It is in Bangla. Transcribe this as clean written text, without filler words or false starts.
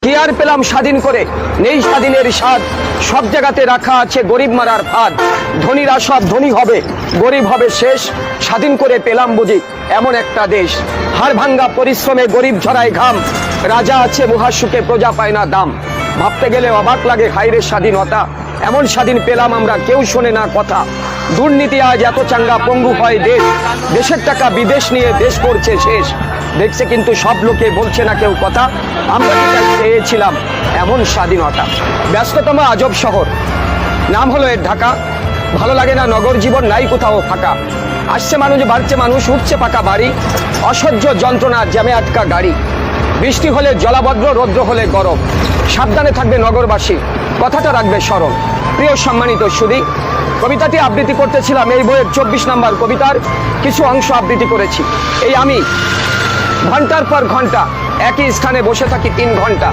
কি আর পেলাম স্বাধীন করে, নেই স্বাধীনের স্বাদ, সব জায়গাতে রাখা আছে গরিব মারার ফাঁদ। ধনীরা সব ধনী হবে, গরিব হবে শেষ, স্বাধীন করে পেলাম বুঝি এমন একটা দেশ। হাড় ভাঙ্গা পরিশ্রমে গরিব ঝরায় ঘাম, রাজা আছে মহাসুখে প্রজা পায় না দাম। ভাবতে গেলে অবাক লাগে হায়রে স্বাধীনতা, এমন স্বাধীন পেলাম আমরা কেউ শোনে না কথা। দুর্নীতি আজ এত চাঙ্গা পঙ্গু হয় দেশ, দেশের টাকা বিদেশ নিয়ে দেশ করছে শেষ। দেখছে কিন্তু সব লোকে বলছে না কেউ কথা, আমরা যেটা চেয়েছিলাম এমন স্বাধীনতা। ব্যস্ততম আজব শহর, নাম হলো এর ঢাকা। ভালো লাগে না নগর জীবন, নাই কোথাও ফাঁকা। আসছে মানুষ, বাড়ছে মানুষ, উঠছে পাকা বাড়ি, অসহ্য যন্ত্রণা জ্যামে আটকা গাড়ি। বৃষ্টি হলে জলাবদ্র, রৌদ্র হলে গরম, সাবধানে থাকবে নগরবাসী, কথাটা রাখবে স্মরণ। প্রিয় সম্মানিত সুধী, কবিতাটি আবৃত্তি করতেছিলাম এই বইয়ের 24 নম্বর কবিতার কিছু অংশ আবৃত্তি করেছি। এই আমি ঘন্টার পর ঘন্টা একই স্থানে বসে থাকি 3 ঘন্টা।